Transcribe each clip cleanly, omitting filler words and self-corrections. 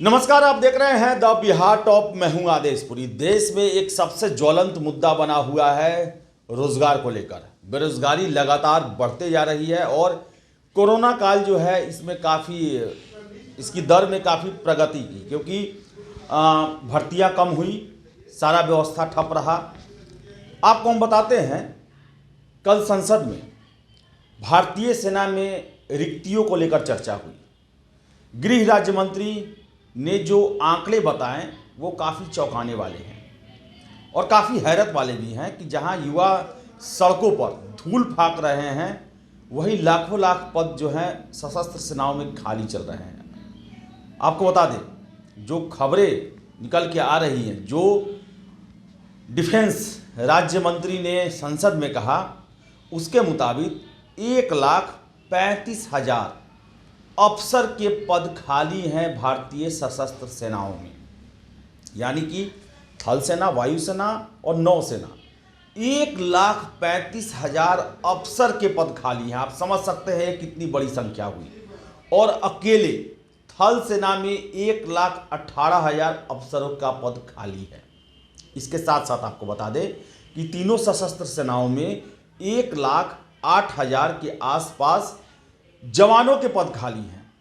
नमस्कार, आप देख रहे हैं द बिहार टॉप। मैं हूं आदेश पुरी। देश में एक सबसे ज्वलंत मुद्दा बना हुआ है रोजगार को लेकर। बेरोजगारी लगातार बढ़ते जा रही है और कोरोना काल जो है इसमें इसकी दर में काफ़ी प्रगति की, क्योंकि भर्तियां कम हुई, सारा व्यवस्था ठप रहा। आपको हम बताते हैं, कल संसद में भारतीय सेना में रिक्तियों को लेकर चर्चा हुई। गृह राज्य मंत्री ने जो आंकड़े बताएं वो काफ़ी चौंकाने वाले हैं और काफ़ी हैरत वाले भी हैं कि जहां युवा सड़कों पर धूल फाक रहे हैं, वही लाखों लाख पद जो हैं सशस्त्र सेनाओं में खाली चल रहे हैं। आपको बता दें, जो खबरें निकल के आ रही हैं, जो डिफेंस राज्य मंत्री ने संसद में कहा, उसके मुताबिक 1,35,000 अफसर के पद खाली हैं भारतीय सशस्त्र सेनाओं में। यानी कि थल सेना, वायुसेना और नौसेना, 1,35,000 अफसर के पद खाली हैं। आप समझ सकते हैं कितनी बड़ी संख्या हुई। और अकेले थल सेना में 1,18,000 अफसरों का पद खाली है। इसके साथ साथ आपको बता दें कि तीनों सशस्त्र सेनाओं में 1,08,000 के आसपास जवानों के पद खाली हैं।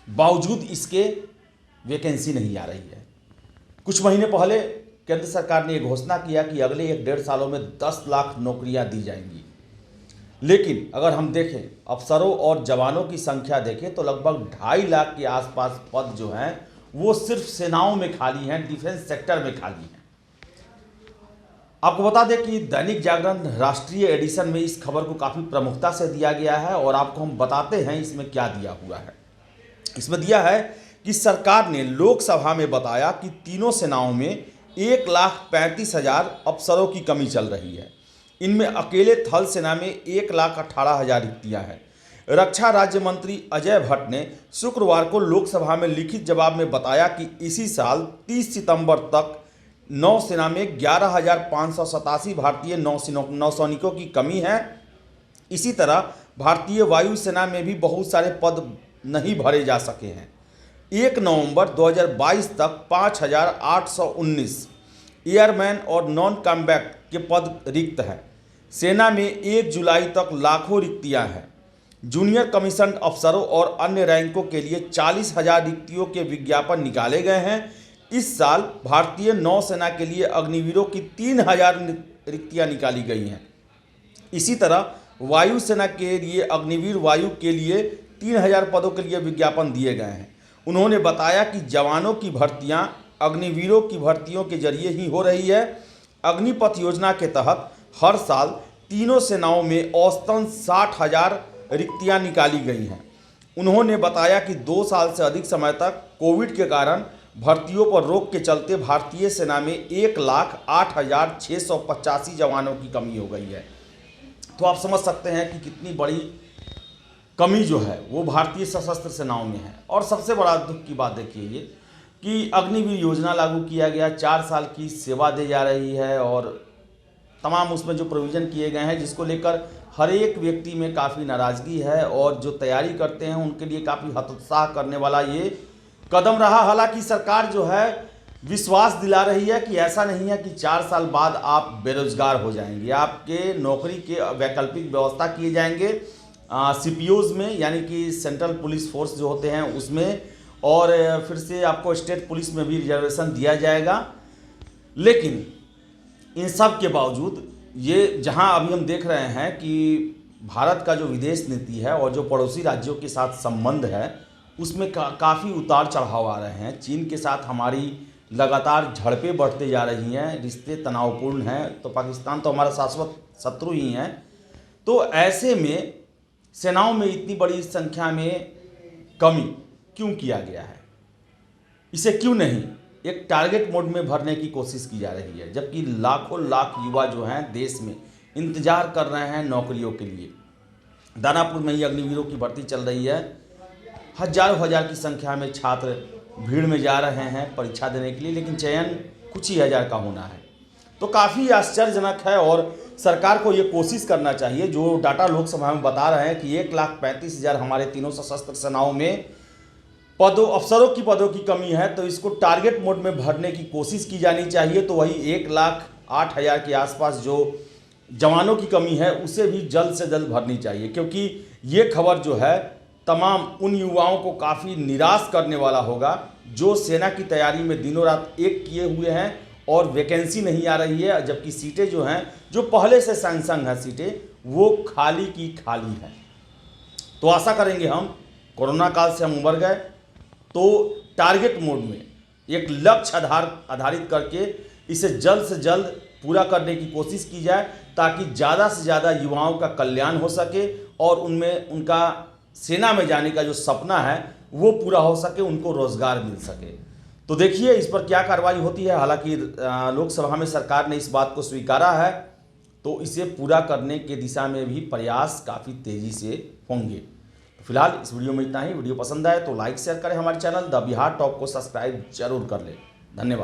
बावजूद इसके वैकेंसी नहीं आ रही है। कुछ महीने पहले केंद्र सरकार ने यह घोषणा किया कि अगले 1-1.5 सालों में 10 लाख नौकरियां दी जाएंगी। लेकिन अगर हम देखें, अफसरों और जवानों की संख्या देखें तो लगभग 2.5 लाख के आसपास पद जो हैं वो सिर्फ सेनाओं में खाली हैं, डिफेंस सेक्टर में खाली हैं। आपको बता दें कि दैनिक जागरण राष्ट्रीय एडिशन में इस खबर को काफ़ी प्रमुखता से दिया गया है और आपको हम बताते हैं इसमें क्या दिया हुआ है। इसमें दिया है कि सरकार ने लोकसभा में बताया कि तीनों सेनाओं में 1,35,000 अफसरों की कमी चल रही है। इनमें अकेले थल सेना में 1,18,000 रिक्तियां हैं। रक्षा राज्य मंत्री अजय भट्ट ने शुक्रवार को लोकसभा में लिखित जवाब में बताया कि इसी साल 30 सितंबर तक नौसेना में 11,587 भारतीय नौसैनिकों की कमी है। इसी तरह भारतीय वायुसेना में भी बहुत सारे पद नहीं भरे जा सके हैं। 1 नवंबर 2022 तक 5,819 एयरमैन और नॉन कॉम्बैट के पद रिक्त हैं। सेना में 1 जुलाई तक लाखों रिक्तियां हैं। जूनियर कमीशन अफसरों और अन्य रैंकों के लिए 40,000 रिक्तियों के विज्ञापन निकाले गए हैं। इस साल भारतीय नौसेना के लिए अग्निवीरों की 3,000 रिक्तियां निकाली गई हैं। इसी तरह वायुसेना के लिए अग्निवीर वायु के लिए 3,000 पदों के लिए विज्ञापन दिए गए हैं। उन्होंने बताया कि जवानों की भर्तियां अग्निवीरों की भर्तियों के जरिए ही हो रही है। अग्निपथ योजना के तहत हर साल तीनों सेनाओं में औसतन 60,000 रिक्तियां निकाली गई हैं। उन्होंने बताया कि 2 साल से अधिक समय तक कोविड के कारण भर्तियों पर रोक के चलते भारतीय सेना में 1,08,685 जवानों की कमी हो गई है। तो आप समझ सकते हैं कि कितनी बड़ी कमी जो है वो भारतीय सशस्त्र सेनाओं में है। और सबसे बड़ा दुख की बात देखिए ये कि अग्निवीर योजना लागू किया गया, 4 साल की सेवा दी जा रही है और तमाम उसमें जो प्रोविज़न किए गए हैं, जिसको लेकर हर एक व्यक्ति में काफ़ी नाराज़गी है और जो तैयारी करते हैं उनके लिए काफ़ी हतोत्साह करने वाला ये कदम रहा। हालांकि सरकार जो है विश्वास दिला रही है कि ऐसा नहीं है कि 4 साल बाद आप बेरोजगार हो जाएंगे, आपके नौकरी के वैकल्पिक व्यवस्था किए जाएंगे CPOs में, यानी कि सेंट्रल पुलिस फोर्स जो होते हैं उसमें, और फिर से आपको स्टेट पुलिस में भी रिजर्वेशन दिया जाएगा। लेकिन इन सब के बावजूद ये जहां अभी हम देख रहे हैं कि भारत का जो विदेश नीति है और जो पड़ोसी राज्यों के साथ संबंध है उसमें काफ़ी उतार चढ़ाव आ रहे हैं। चीन के साथ हमारी लगातार झड़पें बढ़ते जा रही हैं, रिश्ते तनावपूर्ण हैं, तो पाकिस्तान तो हमारा शाश्वत शत्रु ही हैं। तो ऐसे में सेनाओं में इतनी बड़ी संख्या में कमी क्यों किया गया है? इसे क्यों नहीं एक टारगेट मोड में भरने की कोशिश की जा रही है, जबकि लाखों लाख युवा जो हैं देश में इंतजार कर रहे हैं नौकरियों के लिए। दानापुर में ही अग्निवीरों की भर्ती चल रही है। हजारों हजार की संख्या में छात्र भीड़ में जा रहे हैं परीक्षा देने के लिए, लेकिन चयन कुछ ही हज़ार का होना है। तो काफ़ी आश्चर्यजनक है और सरकार को ये कोशिश करना चाहिए, जो डाटा लोकसभा में बता रहे हैं कि 1,35,000 हमारे तीनों सशस्त्र सेनाओं में अफसरों की पदों की कमी है तो इसको टारगेट मोड में भरने की कोशिश की जानी चाहिए। तो वही 1,08,000 के आसपास जो जवानों की कमी है उसे भी जल्द से जल्द भरनी चाहिए, क्योंकि ये खबर जो है तमाम उन युवाओं को काफ़ी निराश करने वाला होगा जो सेना की तैयारी में दिनों रात एक किए हुए हैं और वैकेंसी नहीं आ रही है, जबकि सीटें जो हैं जो पहले से सैंक्शन है सीटें वो खाली की खाली हैं। तो आशा करेंगे हम कोरोना काल से हम उबर गए तो टारगेट मोड में एक लक्ष्य आधारित करके इसे जल्द से जल्द पूरा करने की कोशिश की जाए, ताकि ज़्यादा से ज़्यादा युवाओं का कल्याण हो सके और उनमें उनका सेना में जाने का जो सपना है वो पूरा हो सके, उनको रोज़गार मिल सके। तो देखिए इस पर क्या कार्रवाई होती है। हालांकि लोकसभा में सरकार ने इस बात को स्वीकारा है, तो इसे पूरा करने के दिशा में भी प्रयास काफ़ी तेज़ी से होंगे। फिलहाल इस वीडियो में इतना ही। वीडियो पसंद आए तो लाइक शेयर करें, हमारे चैनल द बिहार टॉप को सब्सक्राइब जरूर कर लें। धन्यवाद।